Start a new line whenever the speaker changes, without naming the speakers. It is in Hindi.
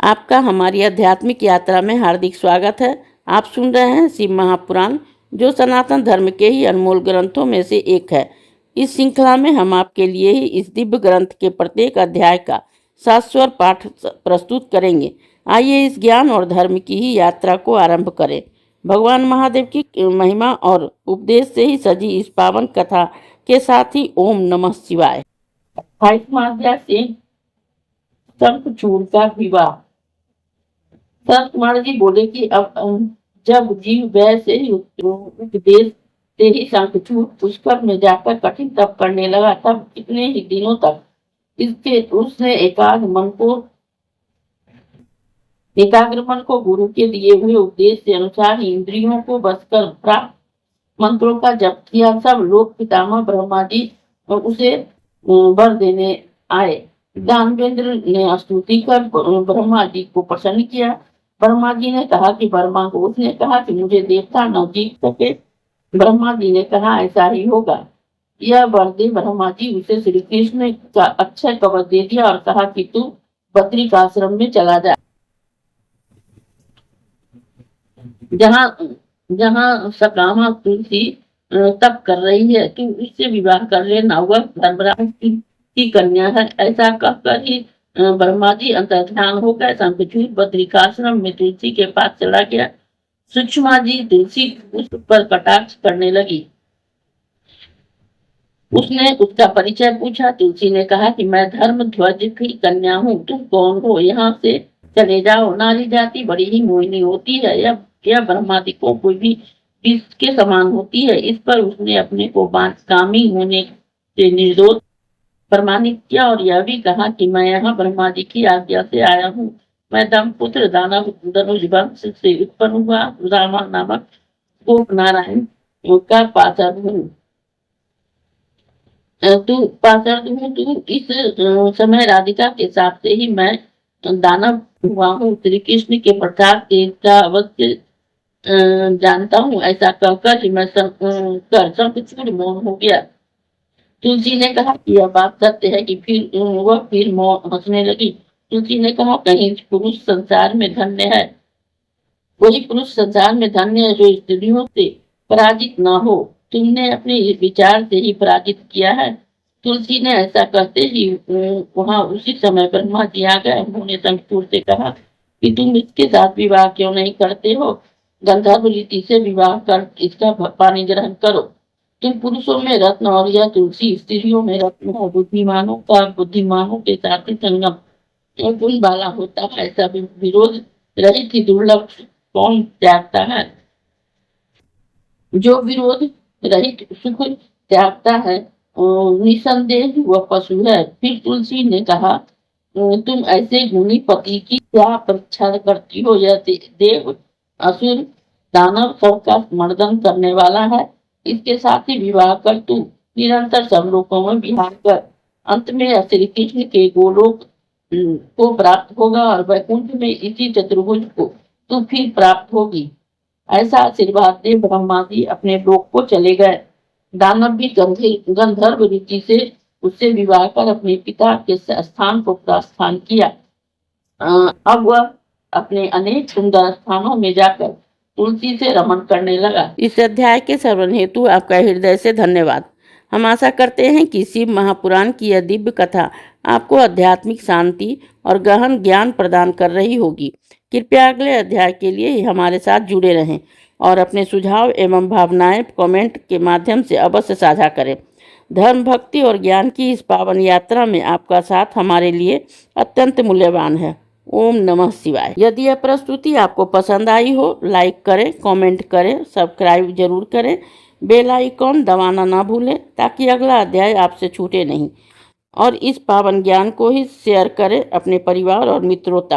आपका हमारी आध्यात्मिक यात्रा में हार्दिक स्वागत है। आप सुन रहे हैं शिव महापुराण, जो सनातन धर्म के ही अनमोल ग्रंथों में से एक है। इस श्रृंखला में हम आपके लिए ही इस दिव्य ग्रंथ के प्रत्येक अध्याय का शाश्वत पाठ प्रस्तुत करेंगे। आइए इस ज्ञान और धर्म की ही यात्रा को आरंभ करें। भगवान महादेव की महिमा और उपदेश से ही सजी इस पावन कथा के साथ ही ओम नमः शिवाय। 28वां अध्याय से शंखचूड़ का विवाह। संत कुमार जी बोले कि अब जब जीव वह से उपदेश से ही शंखचूड़ पुष्कर में जाकर कठिन तप करने लगा, तब कितने ही दिनों तक उसने एकाग्र मन को गुरु के दिए हुए उपदेश के अनुसार ही इंद्रियों को बस कर प्राप्त मंत्रों का जप किया। सब लोग पितामह ब्रह्मा जी उसे वर देने आए। दानवेंद्र ने स्तुति कर ब्रह्मा जी को प्रसन्न किया। ब्रह्मा जी ने कहा कि ब्रह्मा को उसने कहा कि मुझे देवता न जीत सके। ब्रह्मा जी ने कहा ऐसा ही होगा। यह वर दे ब्रह्मा जी उसे श्री कृष्ण का अक्षय कवच दे दिया और कहा कि तू बद्रिक आश्रम में चला जा, जहाँ जहाँ सकामा तुलसी तप कर रही है, तू उससे विवाह कर लेना, वह धर्मराज की कन्या है। ऐसा कहकर ही ब्रह्मा जी अंतर्ध्यान हो गए। शंखचूड़ बद्रिकाश्रम में तुलसी के पास चला गया। सूक्ष्मा जी तुलसी उस पर कटाक्ष करने लगी। उसने उसका परिचय पूछा। तुलसी ने कहा कि मैं धर्म ध्वज की कन्या हूँ। तुम कौन हो? यहाँ से चले जाओ। नारी जाति बड़ी ही मोहिनी होती है। यह ब्रह्मादि को कोई भी इसके समान होती है। इस पर उसने अपने को कामी होने से निर्दोष प्रमाणित किया और यह भी कहा कि मैं यहाँ ब्रह्मा जी की आज्ञा से आया हूँ। मैं दमपुत्र दानव धनुष वंश से उत्पन्न हुआ रामा नामक गोप नारायण का पार्षद हूँ। तू इस समय राधिका के साथ से ही मैं दानव हुआ हूँ। श्री कृष्ण के प्रसाद का अवश्य जानता हूँ। ऐसा कहकर ही मैं शंखचूड़ मौन हो गया। तुलसी ने कहा कि यह बात सत्य है कि फिर हंसने लगी। तुलसी ने कहा कहीं पुरुष संसार में धन्य है, वही पुरुष संसार में धन्य है जो स्त्रियों से पराजित न हो। तुमने अपने विचार से ही पराजित किया है। तुलसी ने ऐसा कहते ही वहां उसी समय ब्रह्मा जी आ गए। उन्होंने शंखचूड़ से कहा कि तुम इसके साथ विवाह क्यों नहीं करते हो? गंधर्व रीति से विवाह कर इसका पानी ग्रहण करो। तुम पुरुषों में रत्न और यह तुलसी स्त्रियों में रत्न है। बुद्धिमानों के साथ ही संगम गुण वाला होता है। ऐसा विरोध रहित ही दुर्लभ कौन त्यागता है? जो विरोध रहित सुख त्यागता है निसंदेह वह पशु है। फिर तुलसी ने कहा तुम ऐसे गुणी पति की क्या परीक्षा करती हो? यह देव असुर दानव सबका मर्दन करने वाला है। इसके साथ ही विवाह कर तू निरंतर सब लोगों में विहार कर अंत में श्री कृष्ण के गोलोक को प्राप्त होगा और वैकुंठ में इसी चतुर्भुज को तू फिर प्राप्त होगी। ऐसा आशीर्वाद दे ब्रह्मा जी अपने लोक को चले गए। दानव भी गंधर्व रीति से उससे विवाह कर अपने पिता के स्थान को प्रस्थान किया। अब वह अपने अनेक सुंदर स्थानों में जाकर तुलसी से रमण करने लगा। इस अध्याय के श्रवण हेतु आपका हृदय से धन्यवाद। हम आशा करते हैं कि शिव महापुराण की यह दिव्य कथा आपको आध्यात्मिक शांति और गहन ज्ञान प्रदान कर रही होगी। कृपया अगले अध्याय के लिए हमारे साथ जुड़े रहें और अपने सुझाव एवं भावनाएं कमेंट के माध्यम से अवश्य साझा करें। धर्म, भक्ति और ज्ञान की इस पावन यात्रा में आपका साथ हमारे लिए अत्यंत मूल्यवान है। ओम नमः शिवाय। यदि यह प्रस्तुति आपको पसंद आई हो, लाइक करें, कमेंट करें, सब्सक्राइब जरूर करें, बेल आइकॉन दबाना ना भूलें ताकि अगला अध्याय आपसे छूटे नहीं। और इस पावन ज्ञान को ही शेयर करें अपने परिवार और मित्रों तक।